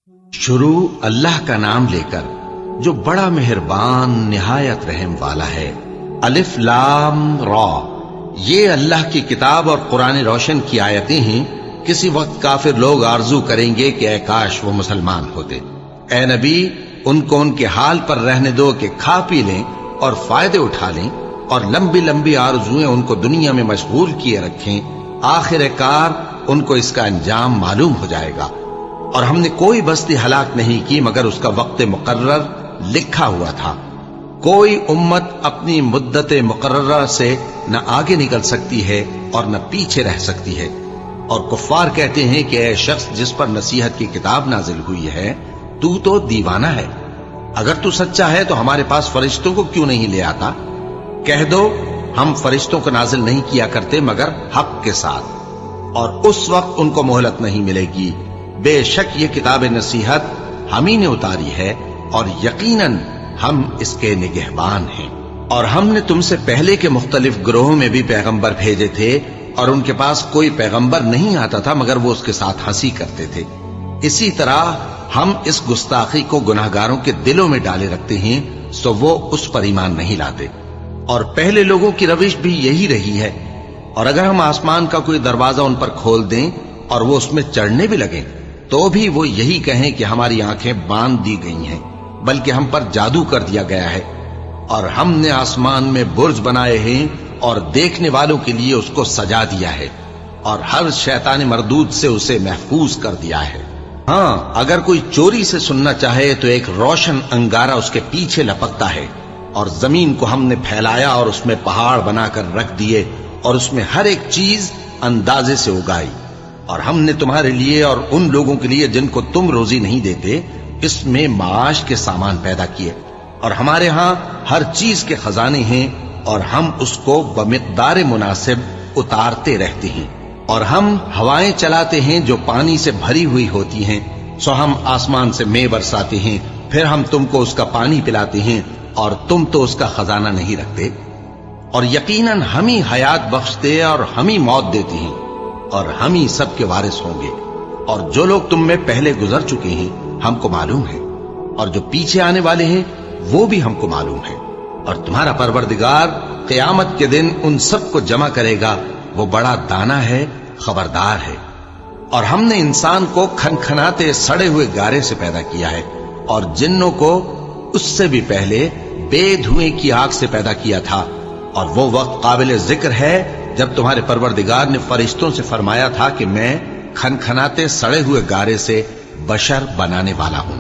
شروع اللہ کا نام لے کر جو بڑا مہربان نہایت رحم والا ہے۔ الف لام را، یہ اللہ کی کتاب اور قرآن روشن کی آیتیں ہیں۔ کسی وقت کافر لوگ آرزو کریں گے کہ اے کاش وہ مسلمان ہوتے۔ اے نبی، ان کو ان کے حال پر رہنے دو کہ کھا پی لیں اور فائدے اٹھا لیں، اور لمبی لمبی آرزویں ان کو دنیا میں مشغول کیے رکھیں۔ آخر کار ان کو اس کا انجام معلوم ہو جائے گا۔ اور ہم نے کوئی بستی ہلاک نہیں کی مگر اس کا وقت مقرر لکھا ہوا تھا۔ کوئی امت اپنی مدت مقررہ سے نہ آگے نکل سکتی ہے اور نہ پیچھے رہ سکتی ہے۔ اور کفار کہتے ہیں کہ اے شخص جس پر نصیحت کی کتاب نازل ہوئی ہے، تو دیوانہ ہے۔ اگر تو سچا ہے تو ہمارے پاس فرشتوں کو کیوں نہیں لے آتا؟ کہہ دو ہم فرشتوں کو نازل نہیں کیا کرتے مگر حق کے ساتھ، اور اس وقت ان کو مہلت نہیں ملے گی۔ بے شک یہ کتاب نصیحت ہم ہی نے اتاری ہے، اور یقیناً ہم اس کے نگہبان ہیں۔ اور ہم نے تم سے پہلے کے مختلف گروہوں میں بھی پیغمبر بھیجے تھے، اور ان کے پاس کوئی پیغمبر نہیں آتا تھا مگر وہ اس کے ساتھ ہنسی کرتے تھے۔ اسی طرح ہم اس گستاخی کو گناہگاروں کے دلوں میں ڈالے رکھتے ہیں، سو وہ اس پر ایمان نہیں لاتے۔ اور پہلے لوگوں کی روش بھی یہی رہی ہے۔ اور اگر ہم آسمان کا کوئی دروازہ ان پر کھول دیں اور وہ اس میں چڑھنے بھی لگیں تو بھی وہ یہی کہیں کہ ہماری آنکھیں باندھ دی گئی ہیں، بلکہ ہم پر جادو کر دیا گیا ہے۔ اور ہم نے آسمان میں برج بنائے ہیں اور دیکھنے والوں کے لیے اس کو سجا دیا ہے، اور ہر شیطان مردود سے اسے محفوظ کر دیا ہے۔ ہاں، اگر کوئی چوری سے سننا چاہے تو ایک روشن انگارہ اس کے پیچھے لپکتا ہے، اور زمین کو ہم نے پھیلایا اور اس میں پہاڑ بنا کر رکھ دیے، اور اس میں ہر ایک چیز اندازے سے اگائی۔ اور ہم نے تمہارے لیے اور ان لوگوں کے لیے جن کو تم روزی نہیں دیتے اس میں معاش کے سامان پیدا کیے، اور ہمارے ہاں ہر چیز کے خزانے ہیں، اور ہم اس کو بمقدار مناسب اتارتے رہتے ہیں۔ اور ہم ہوائیں چلاتے ہیں جو پانی سے بھری ہوئی ہوتی ہیں، سو ہم آسمان سے مے برساتے ہیں، پھر ہم تم کو اس کا پانی پلاتے ہیں، اور تم تو اس کا خزانہ نہیں رکھتے۔ اور یقیناً ہم ہی حیات بخشتے اور ہم ہی موت دیتے ہیں، اور ہم ہی سب کے وارث ہوں گے۔ اور جو لوگ تم میں پہلے گزر چکے ہیں ہم کو معلوم ہے، اور جو پیچھے آنے والے ہیں وہ بھی ہم کو معلوم ہے۔ اور تمہارا پروردگار قیامت کے دن ان سب کو جمع کرے گا، وہ بڑا دانا ہے، خبردار ہے۔ اور ہم نے انسان کو کھنکھناتے سڑے ہوئے گارے سے پیدا کیا ہے، اور جنوں کو اس سے بھی پہلے بے دھوئیں کی آگ سے پیدا کیا تھا۔ اور وہ وقت قابل ذکر ہے جب تمہارے پروردگار نے فرشتوں سے فرمایا تھا کہ میں کھنکھناتے سڑے ہوئے گارے سے بشر بنانے والا ہوں،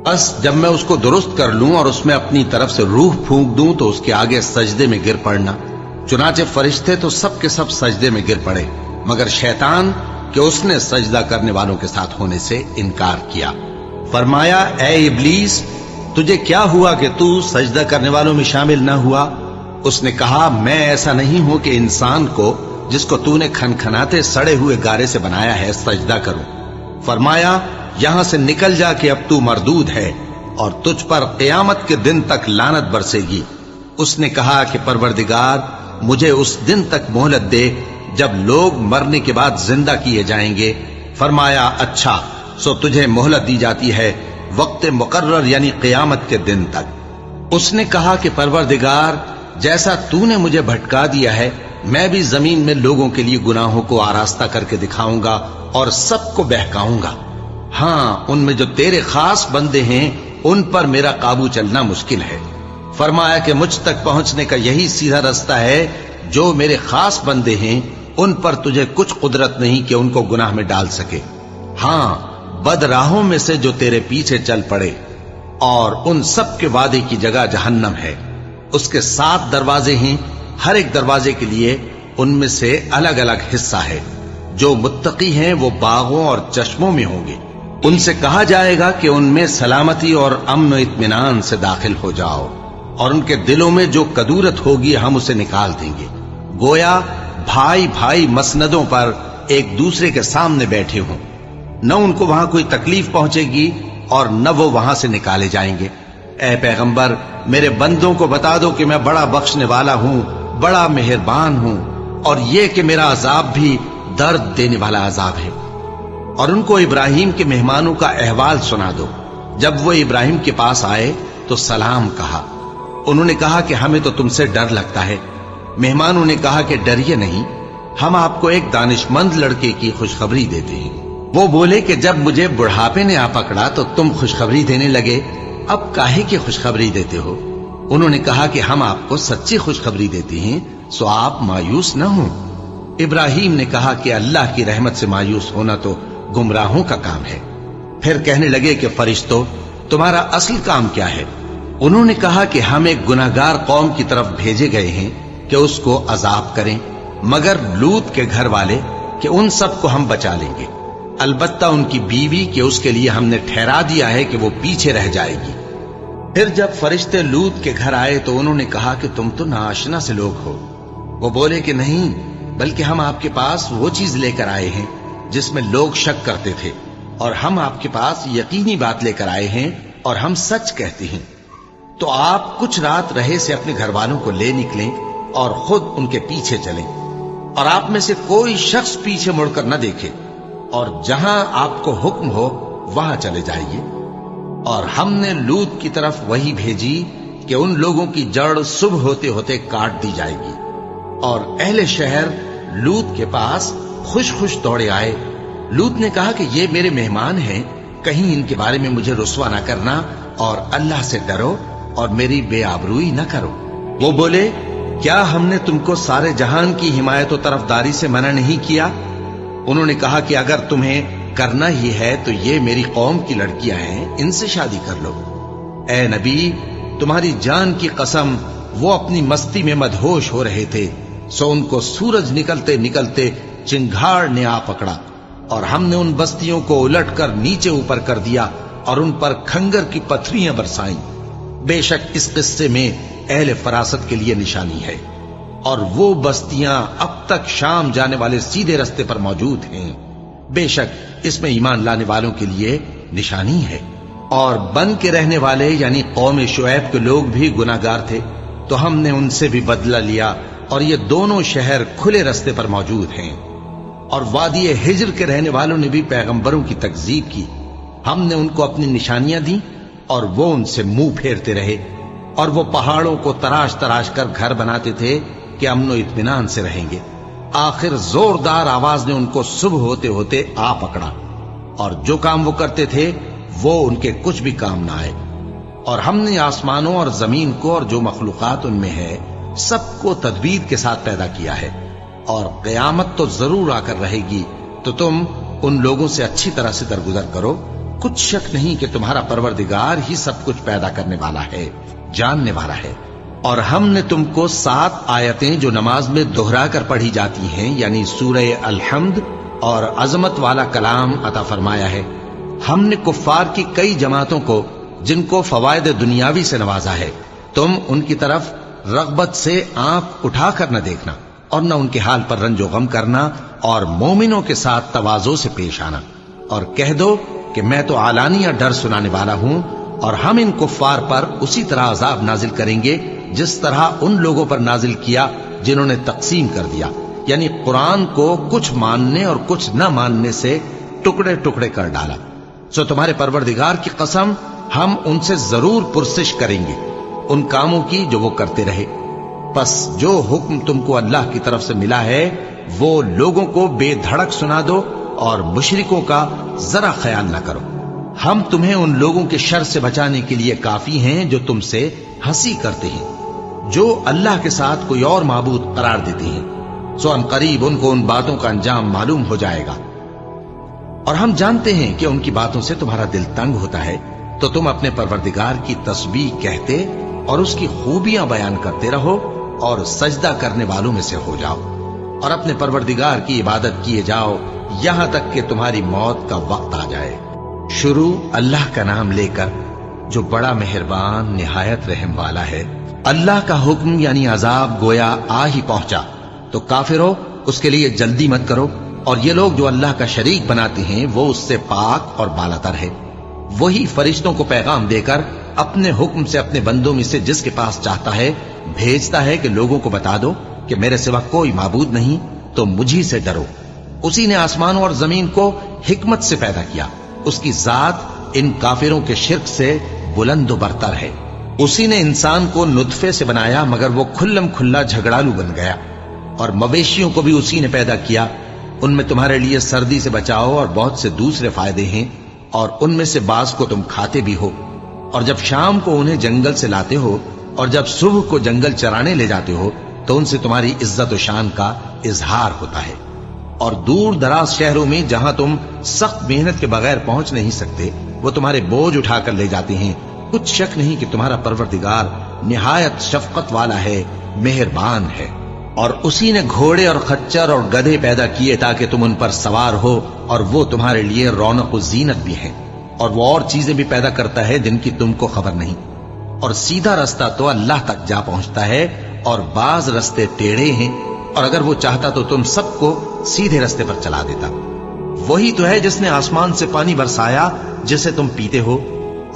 بس جب میں اس کو درست کر لوں اور اس میں اپنی طرف سے روح پھونک دوں تو اس کے آگے سجدے میں گر پڑنا۔ چنانچہ فرشتے تو سب کے سب سجدے میں گر پڑے مگر شیطان کہ اس نے سجدہ کرنے والوں کے ساتھ ہونے سے انکار کیا۔ فرمایا اے ابلیس، تجھے کیا ہوا کہ تو سجدہ کرنے والوں میں شامل نہ ہوا؟ اس نے کہا میں ایسا نہیں ہوں کہ انسان کو جس کو تو نے کھنکھناتے سڑے ہوئے گارے سے بنایا ہے سجدہ کروں۔ فرمایا یہاں سے نکل جا کہ اب تو مردود ہے، اور تجھ پر قیامت کے دن تک لعنت برسے گی۔ اس نے کہا کہ پروردگار مجھے اس دن تک مہلت دے جب لوگ مرنے کے بعد زندہ کیے جائیں گے۔ فرمایا اچھا، سو تجھے مہلت دی جاتی ہے وقت مقرر یعنی قیامت کے دن تک۔ اس نے کہا کہ پروردگار جیسا تو نے مجھے بھٹکا دیا ہے میں بھی زمین میں لوگوں کے لیے گناہوں کو آراستہ کر کے دکھاؤں گا اور سب کو بہکاؤں گا۔ ہاں، ان میں جو تیرے خاص بندے ہیں ان پر میرا قابو چلنا مشکل ہے۔ فرمایا کہ مجھ تک پہنچنے کا یہی سیدھا رستہ ہے، جو میرے خاص بندے ہیں ان پر تجھے کچھ قدرت نہیں کہ ان کو گناہ میں ڈال سکے۔ ہاں، بد راہوں میں سے جو تیرے پیچھے چل پڑے، اور ان سب کے وعدے کی جگہ جہنم ہے۔ اس کے 7 دروازے ہیں، ہر ایک دروازے کے لیے ان میں سے الگ الگ حصہ ہے۔ جو متقی ہیں وہ باغوں اور چشموں میں ہوں گے۔ ان سے کہا جائے گا کہ ان میں سلامتی اور امن و اطمینان سے داخل ہو جاؤ، اور ان کے دلوں میں جو کدورت ہوگی ہم اسے نکال دیں گے، گویا بھائی بھائی مسندوں پر ایک دوسرے کے سامنے بیٹھے ہوں۔ نہ ان کو وہاں کوئی تکلیف پہنچے گی اور نہ وہ وہاں سے نکالے جائیں گے۔ اے پیغمبر میرے بندوں کو بتا دو کہ میں بڑا بخشنے والا ہوں، بڑا مہربان ہوں، اور یہ کہ میرا عذاب بھی درد دینے والا عذاب ہے۔ और उनको इब्राहिम के मेहमानों का अहवाल सुना दो। जब वो इब्राहिम के पास आए तो सलाम कहा। उन्होंने कहा कि हमें तो तुमसे डर लगता है। मेहमानों ने कहा कि डरिए नहीं, हम आपको एक दानिशमंद लड़के की खुशखबरी देते हैं। वो बोले कि जब मुझे बुढ़ापे ने आ पकड़ा तो तुम खुशखबरी देने लगे, अब काहे की खुशखबरी देते हो? उन्होंने कहा कि हम आपको सच्ची खुशखबरी देते हैं, सो आप मायूस न हो। इब्राहिम ने कहा कि अल्लाह की रहमत से मायूस होना तो गुमराहों का काम है। फिर कहने लगे कि फरिश्तों, तुम्हारा असल काम क्या है? उन्होंने कहा कि हम एक गुनाहगार कौम की तरफ भेजे गए हैं कि उसको अजाब करें, मगर लूत के घर वाले कि उन सबको हम बचा लेंगे, अलबत्ता उनकी बीवी कि उसके लिए हमने ठहरा दिया है कि वो पीछे रह जाएगी। फिर जब फरिश्ते लूत के घर आए तो उन्होंने कहा कि तुम तो नाआशना से लोग हो। वो बोले कि नहीं, बल्कि हम आपके पास वो चीज लेकर आए हैं जिसमें लोग शक करते थे, और हम आपके पास यकीनी बात लेकर आए हैं और हम सच कहते हैं। तो आप कुछ रात रहे से अपने घर वालों को ले निकलें और खुद उनके पीछे चलें, और आप में से कोई शख्स पीछे मुड़कर न देखे, और जहां आपको हुक्म हो वहां चले जाइए। और हमने लूत की तरफ वही भेजी कि उन लोगों की जड़ सुबह होते होते काट दी जाएगी। और अहले शहर लूत के पास खुश खुश दौड़े आए। लूत ने कहा कि ये मेरे मेहमान हैं, कहीं इनके बारे में मुझे रुस्वा न करना, और अल्लाह से डरो और मेरी बेआबरूई न करो। वो बोले, क्या हमने तुमको सारे जहान की हिमायत और तरफदारी से मना नहीं किया? उन्होंने कहा कि अगर तुम्हें करना ही है तो ये मेरी कौम की लड़कियां हैं, इनसे शादी कर लो। ए नबी, तुम्हारी जान की कसम, वो अपनी मस्ती में मदहोश हो रहे थे, सो उनको सूरज निकलते निकलते चिंगाड़ ने आ पकड़ा, और हमने उन बस्तियों को उलटकर नीचे ऊपर कर दिया और उन पर खंगर की पत्थरियां बरसाईं। बेशक इस किस्से में अहले फरासत के लिए निशानी है, और वो बस्तियां अब तक शाम जाने वाले सीधे रास्ते पर मौजूद हैं। बेशक इसमें ईमान लाने वालों के लिए निशानी है। और बन के रहने वाले यानी कौम शुएब के लोग भी गुनाहगार थे, तो हमने उनसे भी बदला लिया, और ये दोनों शहर खुले रास्ते पर मौजूद हैं। और वादी हिज्र के रहने वालों ने भी पैगंबरों की तकजीब की। हमने उनको अपनी निशानियां दी और वो उनसे मुंह फेरते रहे, और वो पहाड़ों को तराश तराश कर घर बनाते थे कि अमनो इत्मीनान से रहेंगे। आखिर जोरदार आवाज ने उनको सुबह होते होते आ पकड़ा, और जो काम वो करते थे वो उनके कुछ भी काम ना आए। और हमने आसमानों और जमीन को और जो मखलूकात उनमें है सबको तदबीर के साथ पैदा किया है, और कयामत तो जरूर आकर रहेगी, तो तुम उन लोगों से अच्छी तरह से दरगुजर करो। कुछ शक नहीं कि तुम्हारा परवरदिगार ही सब कुछ पैदा करने वाला है, जानने वाला है। और हमने तुमको 7 आयतें जो नमाज में दोहरा कर पढ़ी जाती हैं, यानी सूरह अल-हम्द और अजमत वाला कलाम अता फरमाया है। हमने कुफ्फार की कई जमातों को जिनको फवायद दुनियावी से नवाजा है, तुम उनकी तरफ रगबत से आंख उठाकर न देखना, और न उनके हाल पर रंजो गम करना, और मोमिनों के साथ तवाज़ो से पेश आना, और कह दो कि मैं तो आलानिया डर सुनाने वाला हूं, और हम इन कुफ्फार पर उसी तरह अजाब नाजिल करेंगे जिस तरह उन लोगों पर नाजिल किया जिन्होंने तकसीम कर दिया, यानी कुरान को कुछ मानने और कुछ न मानने से टुकड़े टुकड़े कर डाला। सो तुम्हारे परवरदिगार की कसम, हम उनसे जरूर पुरसिश करेंगे उन कामों की जो वो करते रहे। बस जो हुक्म तुमको अल्लाह की तरफ से मिला है वो लोगों को बेधड़क सुना दो, और मुशरिकों का जरा ख्याल न करो। हम तुम्हें उन लोगों के शर से बचाने के लिए काफी हैं जो तुमसे हंसी करते हैं, जो अल्लाह के साथ कोई और माबूद करार देते हैं। सो अनकरीब उनको उन बातों का अंजाम मालूम हो जाएगा। और हम जानते हैं कि उनकी बातों से तुम्हारा दिल तंग होता है, तो तुम अपने परवरदिगार की तस्बीह कहते और उसकी खूबियां बयान करते रहो, और सजदा करने वालों में से हो जाओ, और अपने परवरदिगार की इबादत किए जाओ यहां तक कि तुम्हारी मौत का वक्त आ जाए। शुरू अल्लाह का नाम लेकर जो बड़ा मेहरबान निहायत रहम वाला है। अल्लाह का हुक्म यानी अजाब गोया आ ही पहुंचा, तो काफिरों उसके लिए जल्दी मत करो, और ये लोग जो अल्लाह का शरीक बनाते हैं वो उससे पाक और बालातर है। वही फरिश्तों को पैगाम देकर अपने हुक्म से अपने बंदों में से जिसके पास चाहता है भेजता है कि लोगों को बता दो कि मेरे सिवा कोई माबूद नहीं, तो मुझी से डरो। उसी ने आसमानों और जमीन को हिकमत से पैदा किया। उसकी जात इन काफिरों के शिर्क से बुलंद बरतर है। उसी ने इंसान को नुत्फे से बनाया, मगर वो खुल्लम खुल्ला झगड़ालू बन गया। और मवेशियों को भी उसी ने पैदा किया, उनमें तुम्हारे लिए सर्दी से बचाओ और बहुत से दूसरे फायदे हैं, और उनमें से बाज को तुम खाते भी हो। और जब शाम को उन्हें जंगल से लाते हो और जब सुबह को जंगल चराने ले जाते हो, तो उनसे तुम्हारी इज्जत और शान का इजहार होता है। और दूर दराज शहरों में जहां तुम सख्त मेहनत के बगैर पहुंच नहीं सकते, वो तुम्हारे बोझ उठाकर ले जाते हैं। कुछ शक नहीं कि तुम्हारा परवरदिगार निहायत शफकत वाला है, मेहरबान है। और उसी ने घोड़े और खच्चर और गधे पैदा किए ताकि तुम उन पर सवार हो, और वो तुम्हारे लिए रौनक और जीनत भी है। और वो और चीजें भी पैदा करता है जिनकी तुमको खबर नहीं। और सीधा रास्ता तो अल्लाह तक जा पहुंचता है, और बाज रास्ते टेढ़े हैं, और अगर वो चाहता तो तुम सबको सीधे रास्ते पर चला देता। वही तो है जिसने आसमान से पानी बरसाया जिसे तुम पीते हो,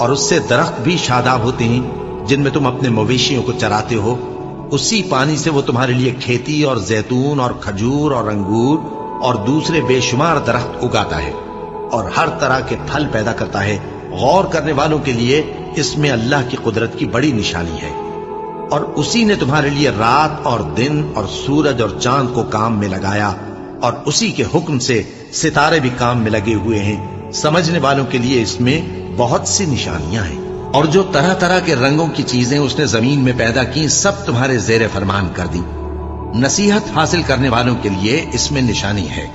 और उससे दरख्त भी शादाब होते हैं जिनमें तुम अपने मवेशियों को चराते हो। उसी पानी से वो तुम्हारे लिए खेती और जैतून और खजूर और अंगूर और दूसरे बेशुमार दरख्त उगाता है, और हर तरह के फल पैदा करता है। गौर करने वालों के लिए इसमें अल्लाह की कुदरत की बड़ी निशानी है। और उसी ने तुम्हारे लिए रात और दिन और सूरज और चांद को काम में लगाया, और उसी के हुक्म से सितारे भी काम में लगे हुए हैं। समझने वालों के लिए इसमें बहुत सी निशानियां हैं। और जो तरह तरह के रंगों की चीजें उसने जमीन में पैदा की, सब तुम्हारे जेरे फरमान कर दी। नसीहत हासिल करने वालों के लिए इसमें निशानी है।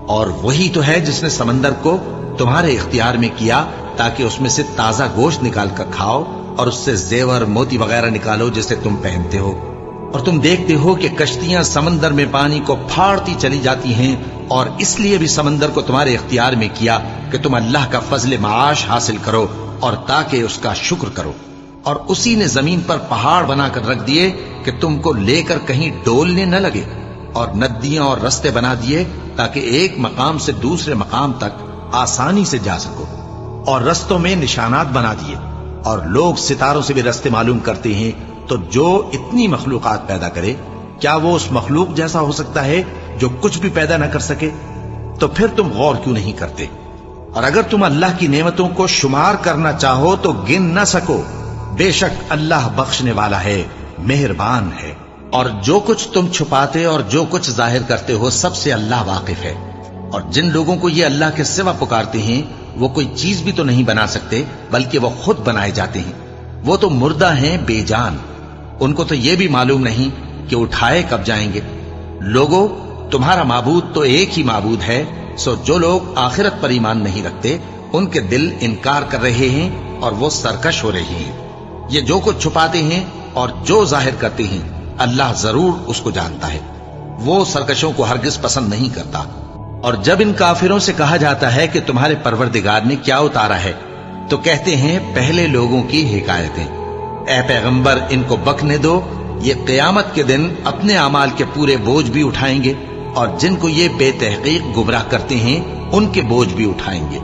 और वही तो है जिसने समंदर को तुम्हारे इख्तियार में किया ताकि उसमें से ताजा गोश्त निकाल कर खाओ, और उससे जेवर मोती वगैरह निकालो जिसे तुम पहनते हो। और तुम देखते हो कि कश्तियां समंदर में पानी को फाड़ती चली जाती हैं, और इसलिए भी समंदर को तुम्हारे इख्तियार में किया कि तुम अल्लाह का फजल माश हासिल करो और ताकि उसका शुक्र करो। और उसी ने जमीन पर पहाड़ बनाकर रख दिए कि तुमको लेकर कहीं डोलने न लगे, और नदियां और रास्ते बना दिए ताकि एक मकाम से दूसरे मकाम तक आसानी से जा सको। और रस्तों में निशानात बना दिए, और लोग सितारों से भी रास्ते मालूम करते हैं। तो जो इतनी मखलूकात पैदा करे, क्या वो उस मखलूक जैसा हो सकता है जो कुछ भी पैदा न कर सके? तो फिर तुम गौर क्यों नहीं करते? और अगर तुम अल्लाह की नेमतों को शुमार करना चाहो तो गिन न सको। बेशक अल्लाह बख्शने वाला है, मेहरबान है। और जो कुछ तुम छुपाते और जो कुछ जाहिर करते हो, सबसे अल्लाह वाकिफ है। और जिन लोगों को ये अल्लाह के सिवा पुकारते हैं, वो कोई चीज भी तो नहीं बना सकते, बल्कि वो खुद बनाए जाते हैं। वो तो मुर्दा हैं, बेजान। उनको तो ये भी मालूम नहीं कि उठाए कब जाएंगे। लोगों, तुम्हारा माबूद तो एक ही माबूद है। सो जो लोग आखिरत पर ईमान नहीं रखते, उनके दिल इनकार कर रहे हैं और वो सरकश हो रहे हैं। ये जो कुछ छुपाते हैं और जो जाहिर करते हैं, अल्लाह जरूर उसको जानता है। वो सरकशों को हरगिज पसंद नहीं करता। और जब इन काफिरों से कहा जाता है कि तुम्हारे परवरदिगार ने क्या उतारा है, तो कहते हैं पहले लोगों की हिकायतें। ऐ पैगंबर, इनको बकने दो, ये क़यामत के दिन अपने अमाल के पूरे बोझ भी उठाएंगे, और जिनको ये बेतहकीक गुमराह करते हैं उनके बोझ भी उठाएंगे।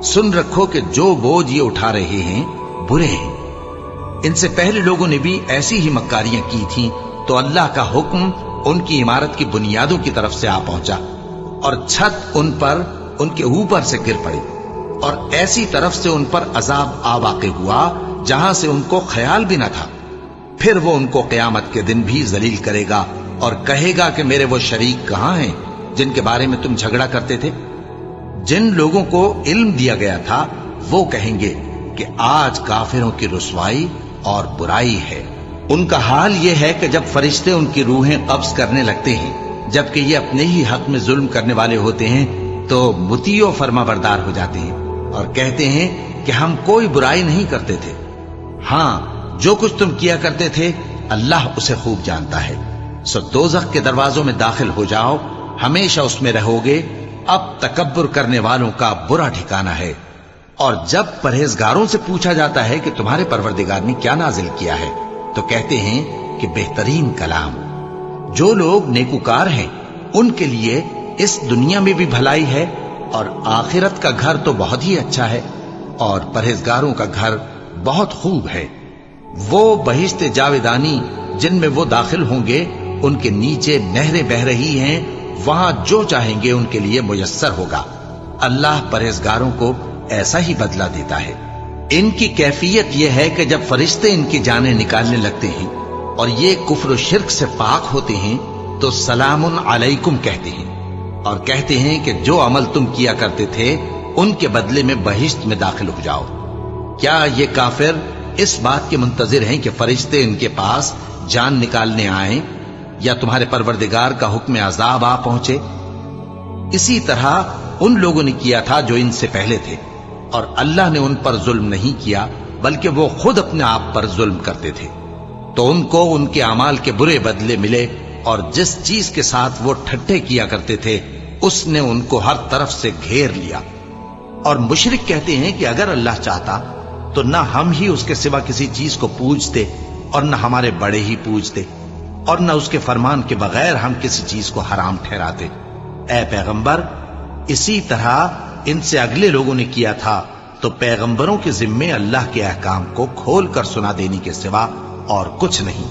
सुन रखो कि जो बोझ ये उठा रहे हैं बुरे हैं। इनसे पहले लोगों ने भी ऐसी ही मक्कारियां की थीं, तो अल्लाह का हुक्म उनकी इमारत की बुनियादों की तरफ से आ पहुंचा, और छत उन पर उनके ऊपर से गिर पड़ी, और ऐसी तरफ से उन पर अजाब आ वाक़े हुआ जहां से उनको ख्याल भी न था। फिर वो उनको क़यामत के दिन भी जलील करेगा और कहेगा कि मेरे वो शरीक कहां हैं जिनके बारे में तुम झगड़ा करते थे। जिन लोगों को इल्म दिया गया था, वो कहेंगे कि आज काफिरों की रुसवाई और बुराई है। उनका हाल यह है कि जब फरिश्ते उनकी रूहें कब्ज करने लगते हैं, जबकि ये अपने ही हक में जुल्म करने वाले होते हैं, तो मुतीओ फरमाबरदार हो जाते हैं और कहते हैं कि हम कोई बुराई नहीं करते थे। हाँ, जो कुछ तुम किया करते थे अल्लाह उसे खूब जानता है। सो दोज़ख के दरवाजों में दाखिल हो जाओ, हमेशा उसमें रहोगे। अब तकब्बुर करने वालों का बुरा ठिकाना है। और जब परहेजगारों से पूछा जाता है कि तुम्हारे परवरदिगार ने क्या नाजिल किया है, तो कहते हैं कि बेहतरीन कलाम। जो लोग नेकुकार हैं उनके लिए इस दुनिया में भी भलाई है, और आखिरत का घर तो बहुत ही अच्छा है, और परहेजगारों का घर बहुत खूब है। वो बहिश्ते जावेदानी जिनमें वो दाखिल होंगे, उनके नीचे नहरें बह रही हैं, वहां जो चाहेंगे उनके लिए मुयस्सर होगा। अल्लाह परहेजगारों को ऐसा ही बदला देता है। इनकी कैफियत यह है कि जब फरिश्ते इनकी जानें निकालने लगते हैं और ये कुफ्र और शिर्क से पाक होते हैं तो सलामुन अलैकुम कहते हैं और कहते हैं कि जो अमल तुम किया करते थे उनके बदले में बहिश्त में दाखिल हो जाओ। क्या ये काफिर इस बात के मुंतजिर हैं कि फरिश्ते इनके पास जान निकालने आए या तुम्हारे परवरदिगार का हुक्म अजाब आ पहुंचे? इसी तरह उन लोगों ने किया था जो इनसे पहले थे और अल्लाह ने उन पर जुल्म नहीं किया बल्कि वो खुद अपने आप पर जुल्म करते थे। तो उनको उनके अमाल के बुरे बदले मिले और जिस चीज के साथ वो ठट्ठे किया करते थे उसने उनको हर तरफ से घेर लिया। और मुशरिक कहते हैं कि अगर अल्लाह चाहता तो न हम ही उसके सिवा किसी चीज को पूजते और न हमारे बड़े ही पूजते और न उसके फरमान के बगैर हम किसी चीज को हराम ठहराते। ऐ पैगंबर, इसी तरह इनसे अगले लोगों ने किया था, तो पैगंबरों के जिम्मे अल्लाह के अहकाम को खोल कर सुना देने के सिवा और कुछ नहीं।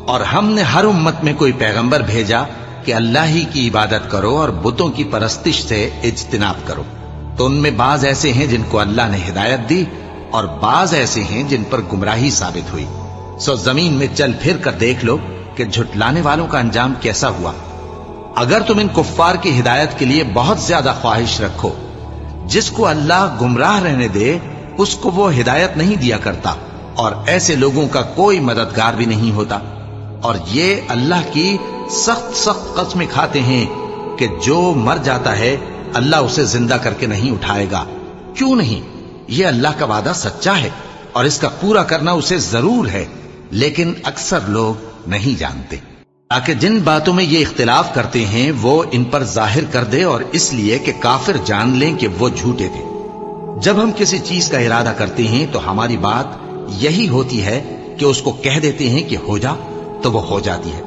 और हमने हर उम्मत में कोई पैगंबर भेजा कि अल्लाह ही की इबादत करो और बुतों की परस्तिश से इज्तिनाब करो। तो उनमें बाज ऐसे हैं जिनको अल्लाह ने हिदायत दी और बाज ऐसे हैं जिन पर गुमराही साबित हुई। सो जमीन में चल फिर कर देख लो कि झुटलाने वालों का अंजाम कैसा हुआ। अगर तुम इन कुफ्फार की हिदायत के लिए बहुत ज्यादा ख्वाहिश रखो, जिसको अल्लाह गुमराह रहने दे उसको वो हिदायत नहीं दिया करता और ऐसे लोगों का कोई मददगार भी नहीं होता। और ये अल्लाह की सख्त सख्त कसमें खाते हैं कि जो मर जाता है अल्लाह उसे जिंदा करके नहीं उठाएगा। क्यों नहीं? ये अल्लाह का वादा सच्चा है और इसका पूरा करना उसे जरूर है, लेकिन अक्सर लोग नहीं जानते। ताकि जिन बातों में ये इख्तिलाफ करते हैं वो इन पर जाहिर कर दे और इसलिए कि काफिर जान लें कि वो झूठे थे। जब हम किसी चीज का इरादा करते हैं तो हमारी बात यही होती है कि उसको कह देते हैं कि हो जा, तो वो हो जाती है।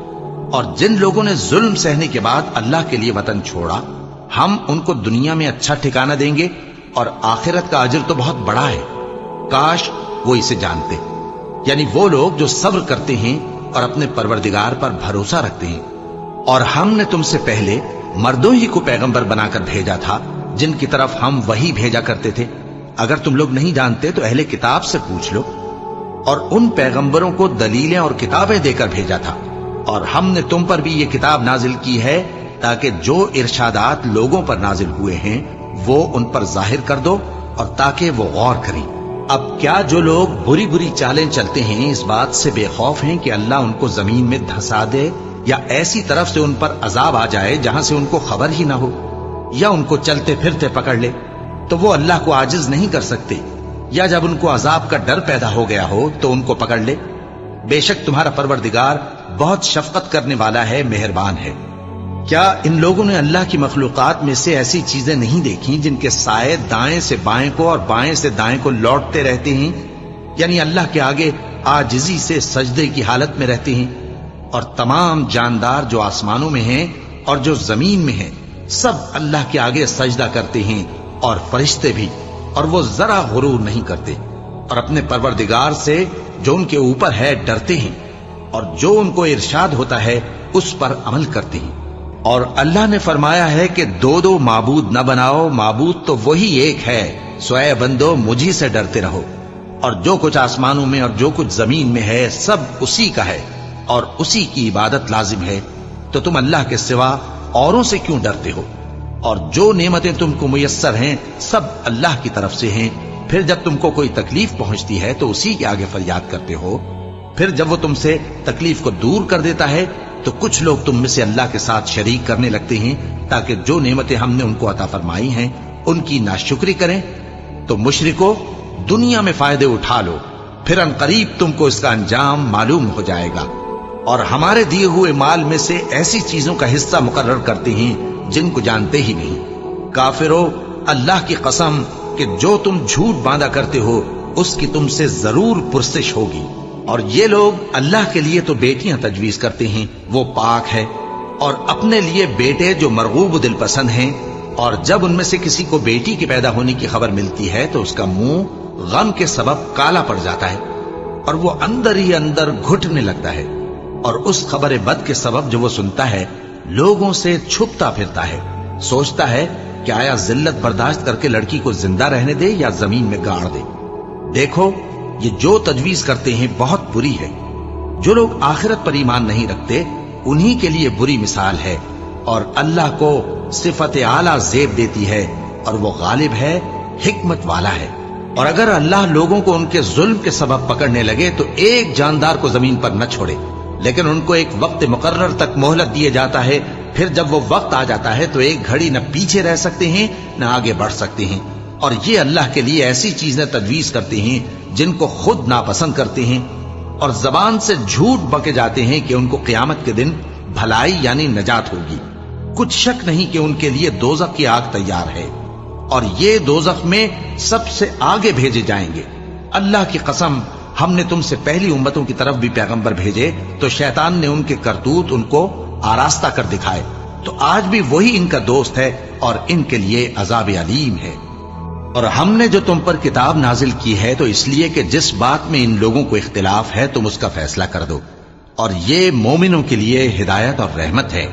और जिन लोगों ने जुल्म सहने के बाद अल्लाह के लिए वतन छोड़ा, हम उनको दुनिया में अच्छा ठिकाना देंगे और आखिरत का अजर तो बहुत बड़ा है। काश वो इसे जानते। यानी वो लोग जो सब्र करते हैं और अपने परवरदिगार पर भरोसा रखते हैं। और हमने तुमसे पहले मर्दों ही को पैगंबर बनाकर भेजा था जिनकी तरफ हम वही भेजा करते थे। अगर तुम लोग नहीं जानते तो अहले किताब से पूछ लो। और उन पैगंबरों को दलीलें और किताबें देकर भेजा था। और हमने तुम पर भी ये किताब नाजिल की है ताकि जो इरशादात लोगों पर नाजिल हुए हैं वो उन पर जाहिर कर दो और ताकि वो गौर करें। अब क्या जो लोग बुरी बुरी चालें चलते हैं इस बात से बेखौफ हैं कि अल्लाह उनको जमीन में धंसा दे या ऐसी तरफ से उन पर अजाब आ जाए जहां से उनको खबर ही ना हो, या उनको चलते फिरते पकड़ ले, तो वो अल्लाह को आजिज नहीं कर सकते। या जब उनको अजाब का डर पैदा हो गया हो तो उनको पकड़ ले। बेशक तुम्हारा परवरदिगार बहुत शफकत करने वाला है, मेहरबान है। क्या इन लोगों ने अल्लाह की मखलूकात में से ऐसी चीजें नहीं देखी जिनके साए दाएं से बाएं को और बाएं से दाएं को लौटते रहते हैं? यानी अल्लाह के आगे आजिजी से सजदे की हालत में रहते हैं। और तमाम जानदार जो आसमानों में हैं और जो जमीन में हैं सब अल्लाह के आगे सजदा करते हैं और फरिश्ते भी, और वो जरा गुरूर नहीं करते और अपने परवरदिगार से जो उनके ऊपर है डरते हैं और जो उनको इरशाद होता है उस पर अमल करते हैं। और अल्लाह ने फरमाया है कि दो दो माबूद न बनाओ, माबूद तो वही एक है, सोए बंदो मुझी से डरते रहो। और जो कुछ आसमानों में और जो कुछ जमीन में है सब उसी का है और उसी की इबादत लाजिम है। तो तुम अल्लाह के सिवा औरों से क्यों डरते हो? और जो नेमतें तुमको मुयस्सर हैं सब अल्लाह की तरफ से हैं। फिर जब तुमको कोई तकलीफ पहुंचती है तो उसी के आगे फरियाद करते हो। फिर जब वो तुमसे तकलीफ को दूर कर देता है तो कुछ लोग तुम में से अल्लाह के साथ शरीक करने लगते हैं ताकि जो नेमतें हमने उनको अता फरमाई हैं उनकी नाशुक्री करें। तो मुशरिको, दुनिया में फायदे उठा लो, फिर अनकरीब तुमको इसका अंजाम मालूम हो जाएगा। और हमारे दिए हुए माल में से ऐसी चीजों का हिस्सा मुकर्रर करते हैं जिनको जानते ही नहीं। काफिरों, अल्लाह की कसम कि जो तुम झूठ बांधा करते हो उसकी तुमसे जरूर पुरसिश होगी। और ये लोग अल्लाह के लिए तो बेटियां तजवीज करते हैं, वो पाक है, और अपने लिए बेटे जो मरगूब दिल पसंद हैं। और जब उनमें से किसी को बेटी के पैदा होने की खबर मिलती है तो उसका मुंह गम के सबब काला पड़ जाता है और वो अंदर ही अंदर घुटने लगता है। और उस खबर बद के सबब जो वो सुनता है लोगों से छुपता फिरता है, सोचता है کہ آیا ذلت برداشت کر کے لڑکی کو زندہ رہنے دے یا زمین میں گاڑ دے؟ دیکھو یہ جو تجویز کرتے ہیں بہت بری ہے۔ جو لوگ آخرت پر ایمان نہیں رکھتے انہی کے لیے بری مثال ہے، اور اللہ کو صفت اعلیٰ زیب دیتی ہے اور وہ غالب ہے، حکمت والا ہے۔ اور اگر اللہ لوگوں کو ان کے ظلم کے سبب پکڑنے لگے تو ایک جاندار کو زمین پر نہ چھوڑے، لیکن ان کو ایک وقت مقرر تک مہلت دیے جاتا ہے، پھر جب وہ وقت آ جاتا ہے تو ایک گھڑی نہ پیچھے رہ سکتے ہیں نہ آگے بڑھ سکتے ہیں۔ اور یہ اللہ کے لیے ایسی چیزیں تجویز کرتے ہیں جن کو خود ناپسند کرتے ہیں، اور زبان سے جھوٹ بکے جاتے ہیں کہ ان کو قیامت کے دن بھلائی یعنی نجات ہوگی۔ کچھ شک نہیں کہ ان کے لیے دوزخ کی آگ تیار ہے، اور یہ دوزخ میں سب سے آگے بھیجے جائیں گے۔ اللہ کی قسم، ہم نے تم سے پہلی امتوں کی طرف بھی پیغمبر بھیجے تو شیطان نے ان کے کرتوت ان کو آراستہ کر دکھائے، تو آج بھی وہی ان کا دوست ہے اور ان کے لیے عذاب علیم ہے۔ اور ہم نے جو تم پر کتاب نازل کی ہے تو اس لیے کہ جس بات میں ان لوگوں کو اختلاف ہے تم اس کا فیصلہ کر دو، اور یہ مومنوں کے لیے ہدایت اور رحمت ہے۔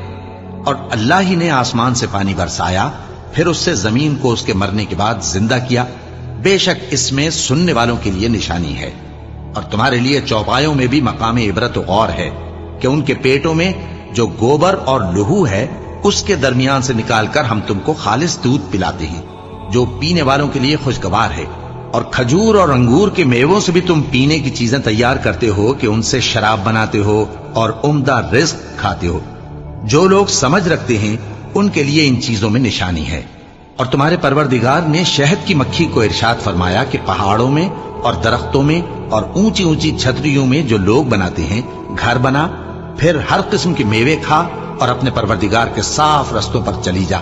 اور اللہ ہی نے آسمان سے پانی برسایا، پھر اس سے زمین کو اس کے مرنے کے بعد زندہ کیا، بے شک اس میں سننے والوں کے لیے نشانی ہے۔ اور تمہارے لیے چوپایوں میں بھی مقام عبرت و غور ہے کہ ان کے پیٹوں میں جو گوبر اور لہو ہے اس کے درمیان سے نکال کر ہم تم کو خالص دودھ پلاتے ہیں جو پینے والوں کے لیے خوشگوار ہے، اور کھجور اور انگور کے میووں سے بھی تم پینے کی چیزیں تیار کرتے ہو کہ ان سے شراب بناتے ہو اور عمدہ رزق کھاتے ہو۔ جو لوگ سمجھ رکھتے ہیں ان کے لیے ان چیزوں میں نشانی ہے۔ اور تمہارے پروردگار نے شہد کی مکھی کو ارشاد فرمایا کہ پہاڑوں میں اور درختوں میں اور اونچی اونچی چھتریوں میں جو لوگ بناتے ہیں گھر بنا، پھر ہر قسم کے میوے کھا اور اپنے پروردگار کے صاف رستوں پر چلی جا۔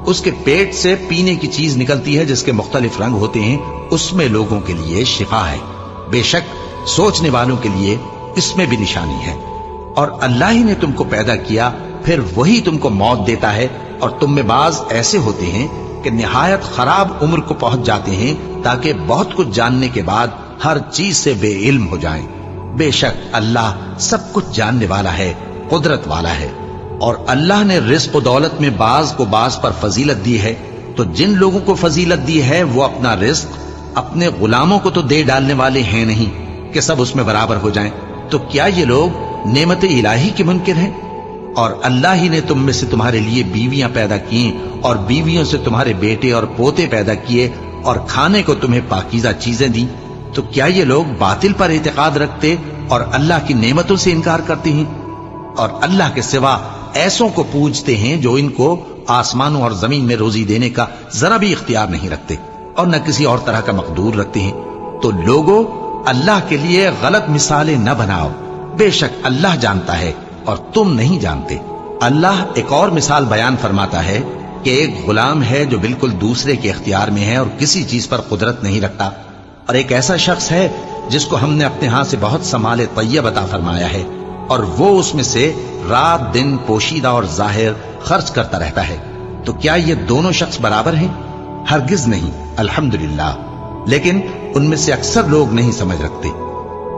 اس کے پیٹ سے پینے کی چیز نکلتی ہے جس کے مختلف رنگ ہوتے ہیں، اس میں لوگوں کے لیے شفا ہے، بے شک سوچنے والوں کے لیے اس میں بھی نشانی ہے۔ اور اللہ ہی نے تم کو پیدا کیا، پھر وہی تم کو موت دیتا ہے، اور تم میں بعض ایسے ہوتے ہیں کہ نہایت خراب عمر کو پہنچ جاتے ہیں تاکہ بہت کچھ جاننے کے بعد ہر چیز سے بے علم ہو جائیں۔ بے شک اللہ سب کچھ جاننے والا ہے، قدرت والا ہے۔ اور اللہ نے رزق و دولت میں بعض کو بعض پر فضیلت دی ہے، تو جن لوگوں کو فضیلت دی ہے وہ اپنا رزق اپنے غلاموں کو تو دے ڈالنے والے ہیں نہیں کہ سب اس میں برابر ہو جائیں، تو کیا یہ لوگ نعمت الہی کے منکر ہیں؟ اور اللہ ہی نے تم میں سے تمہارے لیے بیویاں پیدا کی اور بیویوں سے تمہارے بیٹے اور پوتے پیدا کیے اور کھانے کو تمہیں پاکیزہ چیزیں دیں، تو کیا یہ لوگ باطل پر اعتقاد رکھتے اور اللہ کی نعمتوں سے انکار کرتے ہیں؟ اور اللہ کے سوا ایسوں کو پوجتے ہیں جو ان کو آسمانوں اور زمین میں روزی دینے کا ذرا بھی اختیار نہیں رکھتے اور نہ کسی اور طرح کا مقدور رکھتے ہیں۔ تو لوگوں، اللہ کے لیے غلط مثالیں نہ بناؤ، بے شک اللہ جانتا ہے اور تم نہیں جانتے۔ اللہ ایک اور مثال بیان فرماتا ہے کہ ایک غلام ہے جو بالکل دوسرے کے اختیار میں ہے اور کسی چیز پر قدرت نہیں رکھتا، اور ایک ایسا شخص ہے جس کو ہم نے اپنے ہاں سے بہت سا مال طیب عطا فرمایا ہے اور وہ اس میں سے رات دن پوشیدہ اور ظاہر خرچ کرتا رہتا ہے، تو کیا یہ دونوں شخص برابر ہیں؟ ہرگز نہیں، الحمدللہ، لیکن ان میں سے اکثر لوگ نہیں سمجھ رکھتے۔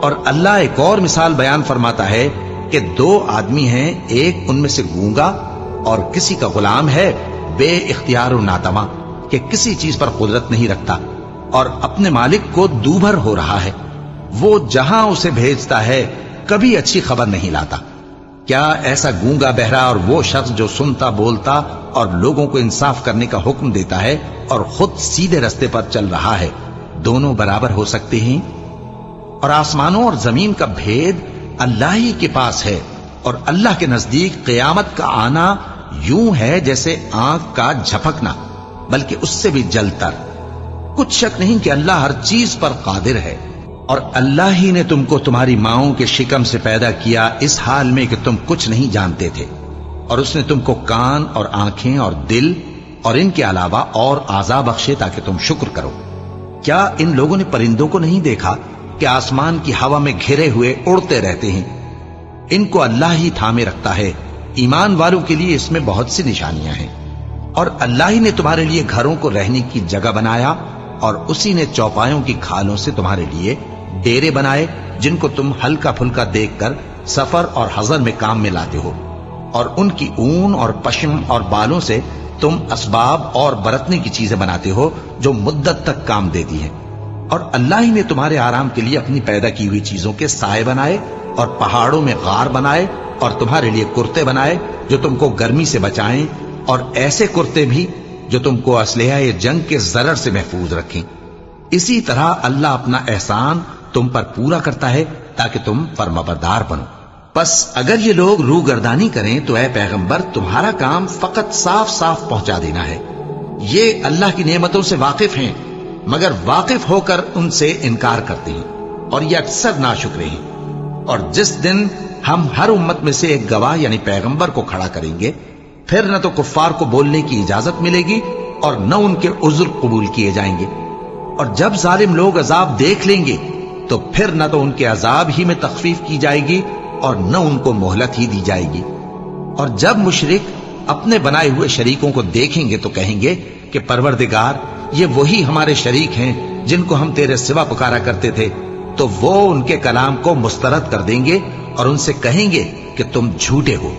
اور اللہ ایک اور مثال بیان فرماتا ہے کہ دو آدمی ہیں، ایک ان میں سے گونگا اور کسی کا غلام ہے بے اختیار و ناتواں کہ کسی چیز پر قدرت نہیں رکھتا اور اپنے مالک کو دوبھر ہو رہا ہے، وہ جہاں اسے بھیجتا ہے کبھی اچھی خبر نہیں لاتا۔ کیا ایسا گونگا بہرا اور وہ شخص جو سنتا بولتا اور لوگوں کو انصاف کرنے کا حکم دیتا ہے اور خود سیدھے رستے پر چل رہا ہے، دونوں برابر ہو سکتے ہیں؟ اور آسمانوں اور زمین کا بھید اللہ ہی کے پاس ہے، اور اللہ کے نزدیک قیامت کا آنا یوں ہے جیسے آنکھ کا جھپکنا، بلکہ اس سے بھی جلتر۔ کچھ شک نہیں کہ اللہ ہر چیز پر قادر ہے۔ اور اللہ ہی نے تم کو تمہاری ماؤں کے شکم سے پیدا کیا اس حال میں کہ تم کچھ نہیں جانتے تھے، اور اس نے تم کو کان اور آنکھیں اور دل اور ان کے علاوہ اور اعضاء بخشے تاکہ تم شکر کرو۔ کیا ان لوگوں نے پرندوں کو نہیں دیکھا کہ آسمان کی ہوا میں گھرے ہوئے اڑتے رہتے ہیں؟ ان کو اللہ ہی تھامے رکھتا ہے۔ ایمان والوں کے لیے اس میں بہت سی نشانیاں ہیں۔ اور اللہ ہی نے تمہارے لیے گھروں کو رہنے کی جگہ بنایا، اور اسی نے چوپایوں کی کھالوں سے تمہارے لیے ڈیرے بنائے جن کو تم ہلکا پھلکا دیکھ کر سفر اور حضر میں کام میں لاتے ہو، اور ان کی اون اور پشم اور بالوں سے तुम असबाब और बरतने की चीजें बनाते हो जो मुद्दत तक काम देती हैं। और अल्लाह ही ने तुम्हारे आराम के लिए अपनी पैदा की हुई चीजों के साए बनाए और पहाड़ों में गार बनाए और तुम्हारे लिए कुर्ते बनाए जो तुमको गर्मी से बचाएं, और ऐसे कुर्ते भी जो तुमको असलहा जंग के जरर से महफूज रखें। इसी तरह अल्लाह अपना एहसान तुम पर पूरा करता है ताकि तुम फरमाबरदार बनो। बस अगर ये लोग रूगर्दानी करें तो ऐ पैगंबर तुम्हारा काम फकत साफ साफ पहुंचा देना है। ये अल्लाह की नेमतों से वाकिफ हैं, मगर वाकिफ होकर उनसे इनकार करते हैं और ये अक्सर नाशुक्रे हैं। और जिस दिन हम हर उम्मत में से एक गवाह यानी पैगंबर को खड़ा करेंगे, फिर न तो कुफ्फार को बोलने की इजाजत मिलेगी और न उनके उज़्र कबूल किए जाएंगे। और जब जालिम लोग अजाब देख लेंगे तो फिर न तो उनके अजाब ही में तखफीफ की जाएगी और न उनको मोहलत ही दी जाएगी। और जब मुशरिक अपने बनाए हुए शरीकों को देखेंगे तो कहेंगे कि परवरदिगार, ये वही हमारे शरीक हैं जिनको हम तेरे सिवा पुकारा करते थे। तो वो उनके कलाम को मुस्तरद कर देंगे और उनसे कहेंगे कि तुम झूठे हो।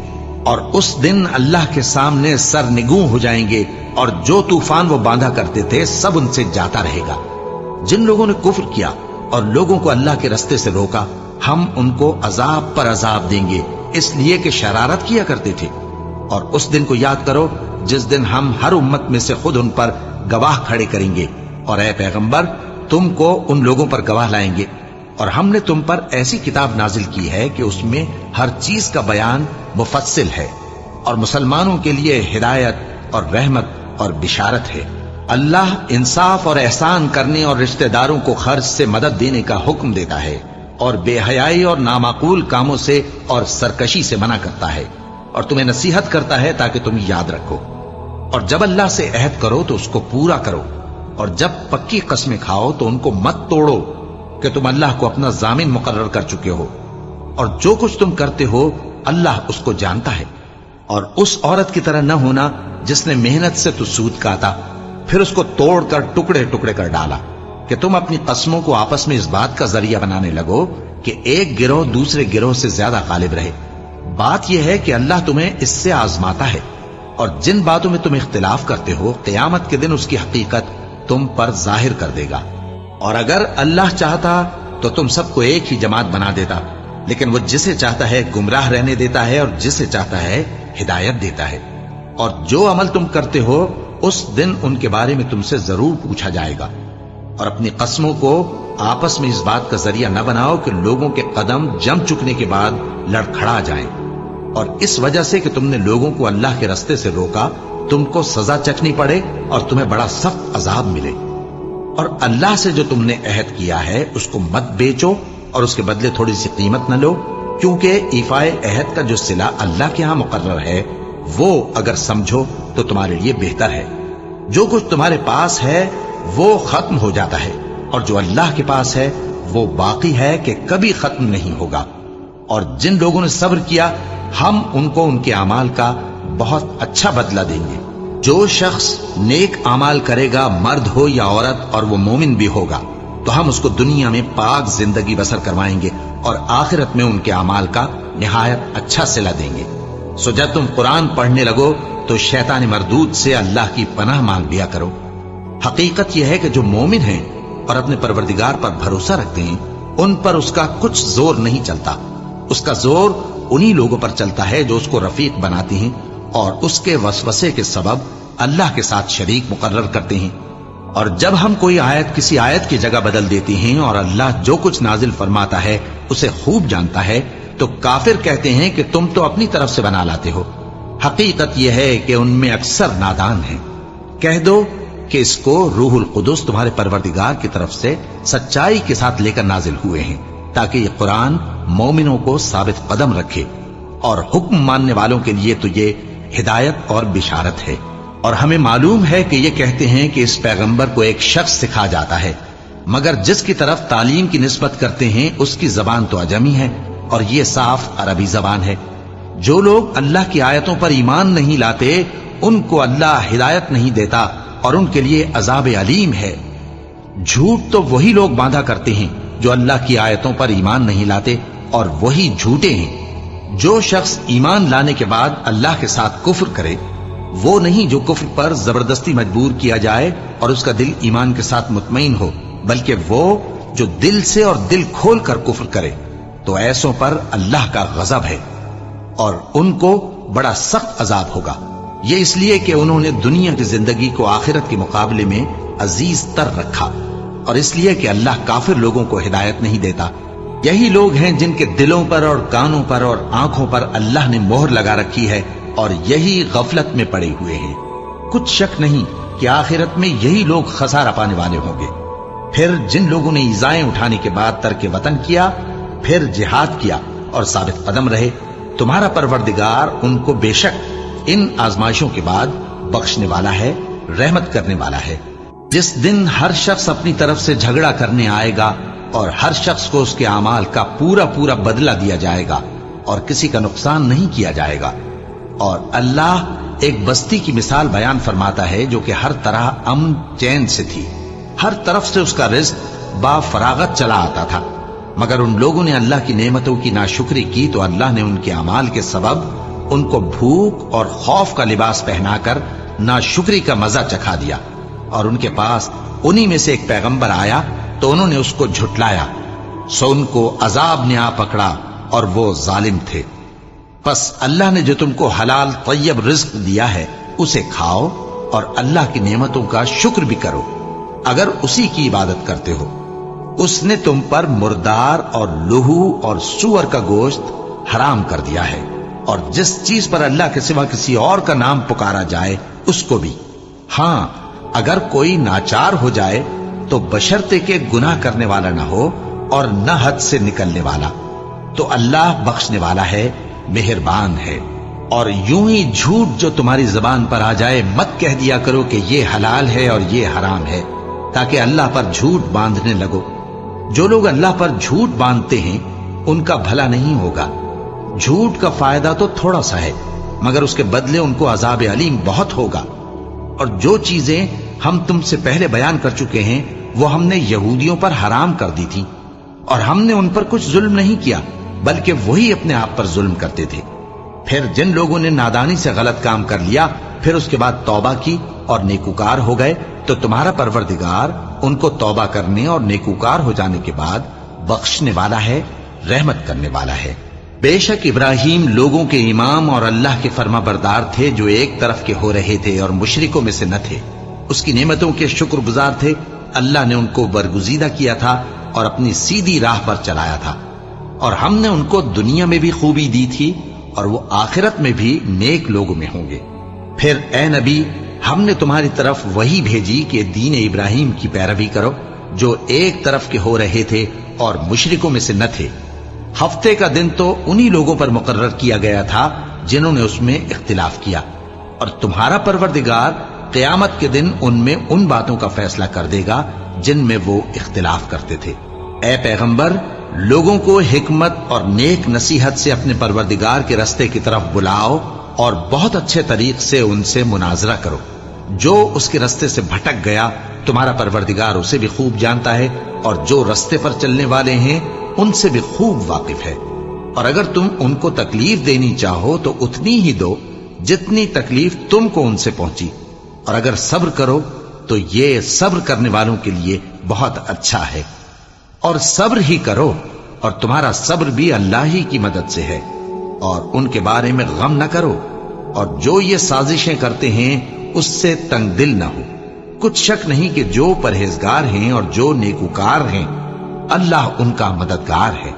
और उस दिन अल्लाह के सामने सरनिगू हो जाएंगे और जो तूफान वो बांधा करते थे सब उनसे जाता रहेगा। जिन लोगों ने कुफ्र किया और लोगों को अल्लाह के रास्ते से रोका, हम उनको अजाब पर अजाब देंगे, इसलिए कि शरारत किया करते थे। और उस दिन को याद करो जिस दिन हम हर उम्मत में से खुद उन पर गवाह खड़े करेंगे। और ऐ पैगंबर, तुमको उन लोगों पर गवाह लाएंगे। और हमने तुम पर ऐसी किताब नाजिल की है कि उसमें हर चीज का बयान मुफस्सिल है और मुसलमानों के लिए हिदायत और रहमत और बिशारत है। अल्लाह इंसाफ और एहसान करने और रिश्तेदारों को खर्च से मदद देने का हुक्म देता है और बेहयाई और नामाकूल कामों से और सरकशी से मना करता है और तुम्हें नसीहत करता है ताकि तुम याद रखो। और जब अल्लाह से अहद करो तो उसको पूरा करो, और जब पक्की कस्में खाओ तो उनको मत तोड़ो कि तुम अल्लाह को अपना जामिन मुकर्रर कर चुके हो। और जो कुछ तुम करते हो अल्लाह उसको जानता है। और उस औरत की तरह न होना जिसने मेहनत से तो सूद काटा, फिर उसको तोड़कर टुकड़े टुकड़े कर डाला, कि तुम अपनी कस्मों को आपस में इस बात का जरिया बनाने लगो कि एक गिरोह दूसरे गिरोह से ज्यादा गालिब रहे। बात यह है कि अल्लाह तुम्हें इससे आजमाता है, और जिन बातों में तुम इख्तिलाफ करते हो क़यामत के दिन उसकी हकीकत तुम पर जाहिर कर देगा। और अगर अल्लाह चाहता तो तुम सबको एक ही जमात बना देता, लेकिन वो जिसे चाहता है गुमराह रहने देता है और जिसे चाहता है हिदायत देता है। और जो अमल तुम करते हो उस दिन उनके बारे में तुमसे जरूर पूछा जाएगा। और अपनी कस्मों को आपस में इस बात का जरिया न बनाओ कि लोगों के कदम जम चुकने के बाद लड़खड़ा जाएं। और इस वजह से कि तुमने लोगों को अल्लाह के रास्ते से रोका, तुमको सजा चखनी पड़े और तुम्हें बड़ा सख्त अजाब मिले। और अल्लाह से जो तुमने अहद किया है उसको मत बेचो और उसके बदले थोड़ी सी कीमत न लो, क्योंकि इफाए अहद का जो सिला अल्लाह के यहां मुकर्रर है वो अगर समझो तो तुम्हारे लिए बेहतर है। जो कुछ तुम्हारे पास है वो खत्म हो जाता है, और जो अल्लाह के पास है वो बाकी है कि कभी खत्म नहीं होगा। और जिन लोगों ने सब्र किया हम उनको उनके अमाल का बहुत अच्छा बदला देंगे। जो शख्स नेक अमाल करेगा, मर्द हो या औरत, और वो मोमिन भी होगा, तो हम उसको दुनिया में पाक जिंदगी बसर करवाएंगे और आखिरत में उनके अमाल का निहायत अच्छा सिला देंगे। सो जब तुम कुरान पढ़ने लगो तो शैतान मरदूद से अल्लाह की पनाह मांग लिया करो। हकीकत यह है कि जो मोमिन हैं और अपने परवरदिगार पर भरोसा रखते हैं, उन पर उसका कुछ जोर नहीं चलता। उसका जोर उन्हीं लोगों पर चलता है जो उसको रफीक बनाते हैं और उसके वसवसे के सबब अल्लाह के साथ शरीक मुकर्रर करते हैं। और जब हम कोई आयत किसी आयत की जगह बदल देते हैं और अल्लाह जो कुछ नाजिल फरमाता है उसे खूब जानता है, तो काफिर कहते हैं कि तुम तो अपनी तरफ से बना लाते हो। हकीकत यह है कि उनमें अक्सर नादान हैं। कह दो कि इसको रूहुल कुदुस तुम्हारे परवरदिगार की तरफ से सच्चाई के साथ लेकर नाजिल हुए हैं, ताकि ये कुरान मोमिनों को साबित कदम रखे। और हुक्म मानने वालों के लिए तो ये हिदायत और बिशारत है। और हमें मालूम है कि ये कहते हैं कि इस पैगंबर को एक शख्स सिखा जाता है, मगर जिसकी तरफ तालीम की निस्बत करते हैं उसकी जबान तो अजमी है और ये साफ अरबी जबान है। जो लोग अल्लाह की आयतों पर ईमान नहीं लाते उनको अल्लाह हिदायत नहीं देता और उनके लिए अजाब अलीम है। झूठ तो वही लोग बांधा करते हैं जो अल्लाह की आयतों पर ईमान नहीं लाते, और वही झूठे हैं। जो शख्स ईमान लाने के बाद अल्लाह के साथ कुफ्र करे وہ نہیں جو کفر پر زبردستی مجبور کیا جائے اور اس کا دل ایمان کے ساتھ مطمئن ہو، بلکہ وہ جو دل سے اور دل کھول کر کفر کرے، تو ایسوں پر اللہ کا غضب ہے اور ان کو بڑا سخت عذاب ہوگا۔ یہ اس لیے کہ انہوں نے دنیا کی زندگی کو آخرت کے مقابلے میں عزیز تر رکھا، اور اس لیے کہ اللہ کافر لوگوں کو ہدایت نہیں دیتا۔ یہی لوگ ہیں جن کے دلوں پر اور کانوں پر اور آنکھوں پر اللہ نے مہر لگا رکھی ہے، اور یہی غفلت میں پڑے ہوئے ہیں۔ کچھ شک نہیں کہ آخرت میں یہی لوگ خسارہ پانے والے ہوں گے۔ پھر جن لوگوں نے ایذائیں اٹھانے کے بعد ترک وطن کیا، پھر جہاد کیا اور ثابت قدم رہے، تمہارا پروردگار ان کو بے شک ان آزمائشوں کے بعد بخشنے والا ہے، رحمت کرنے والا ہے۔ جس دن ہر شخص اپنی طرف سے جھگڑا کرنے آئے گا اور ہر شخص کو اس کے اعمال کا پورا پورا بدلہ دیا جائے گا اور کسی کا نقصان نہیں کیا جائے گا۔ اور اللہ ایک بستی کی مثال بیان فرماتا ہے جو کہ ہر طرح امن چین سے تھی، ہر طرف سے اس کا رزق با فراغت چلا آتا تھا، مگر ان لوگوں نے اللہ کی نعمتوں کی ناشکری کی تو اللہ نے ان کے اعمال کے سبب ان کو بھوک اور خوف کا لباس پہنا کر ناشکری کا مزہ چکھا دیا۔ اور ان کے پاس انہی میں سے ایک پیغمبر آیا تو انہوں نے اس کو جھٹلایا، سو ان کو عذاب نے آ پکڑا اور وہ ظالم تھے۔ پس اللہ نے جو تم کو حلال طیب رزق دیا ہے اسے کھاؤ اور اللہ کی نعمتوں کا شکر بھی کرو اگر اسی کی عبادت کرتے ہو۔ اس نے تم پر مردار اور لہو اور سور کا گوشت حرام کر دیا ہے، اور جس چیز پر اللہ کے سوا کسی اور کا نام پکارا جائے اس کو بھی۔ ہاں، اگر کوئی ناچار ہو جائے تو بشرطے کہ گناہ کرنے والا نہ ہو اور نہ حد سے نکلنے والا، تو اللہ بخشنے والا ہے، مہربان ہے۔ اور یوں ہی جھوٹ جو تمہاری زبان پر آ جائے مت کہہ دیا کرو کہ یہ حلال ہے اور یہ حرام ہے، تاکہ اللہ پر جھوٹ باندھنے لگو۔ جو لوگ اللہ پر جھوٹ باندھتے ہیں ان کا بھلا نہیں ہوگا۔ جھوٹ کا فائدہ تو تھوڑا سا ہے، مگر اس کے بدلے ان کو عذاب علیم بہت ہوگا۔ اور جو چیزیں ہم تم سے پہلے بیان کر چکے ہیں وہ ہم نے یہودیوں پر حرام کر دی تھی، اور ہم نے ان پر کچھ ظلم نہیں کیا بلکہ وہی اپنے آپ پر ظلم کرتے تھے۔ پھر جن لوگوں نے نادانی سے غلط کام کر لیا پھر اس کے بعد توبہ کی اور نیکوکار ہو گئے تو تمہارا پروردگار ان کو توبہ کرنے اور نیکوکار ہو جانے کے بعد بخشنے والا ہے، رحمت کرنے والا ہے۔ بے شک ابراہیم لوگوں کے امام اور اللہ کے فرما بردار تھے جو ایک طرف کے ہو رہے تھے اور مشرکوں میں سے نہ تھے۔ اس کی نعمتوں کے شکر گزار تھے۔ اللہ نے ان کو برگزیدہ کیا تھا اور اپنی سیدھی راہ پر چلایا تھا، اور ہم نے ان کو دنیا میں بھی خوبی دی تھی اور وہ آخرت میں بھی نیک لوگوں میں ہوں گے۔ پھر اے نبی، ہم نے تمہاری طرف وہی بھیجی کہ دین ابراہیم کی پیروی کرو جو ایک طرف کے ہو رہے تھے اور مشرکوں میں سے نہ تھے۔ ہفتے کا دن تو انہی لوگوں پر مقرر کیا گیا تھا جنہوں نے اس میں اختلاف کیا، اور تمہارا پروردگار قیامت کے دن ان میں ان باتوں کا فیصلہ کر دے گا جن میں وہ اختلاف کرتے تھے۔ اے پیغمبر، لوگوں کو حکمت اور نیک نصیحت سے اپنے پروردگار کے رستے کی طرف بلاؤ اور بہت اچھے طریق سے ان سے مناظرہ کرو۔ جو اس کے رستے سے بھٹک گیا تمہارا پروردگار اسے بھی خوب جانتا ہے، اور جو رستے پر چلنے والے ہیں ان سے بھی خوب واقف ہے۔ اور اگر تم ان کو تکلیف دینی چاہو تو اتنی ہی دو جتنی تکلیف تم کو ان سے پہنچی، اور اگر صبر کرو تو یہ صبر کرنے والوں کے لیے بہت اچھا ہے۔ اور صبر ہی کرو، اور تمہارا صبر بھی اللہ ہی کی مدد سے ہے، اور ان کے بارے میں غم نہ کرو، اور جو یہ سازشیں کرتے ہیں اس سے تنگ دل نہ ہو۔ کچھ شک نہیں کہ جو پرہیزگار ہیں اور جو نیکوکار ہیں اللہ ان کا مددگار ہے۔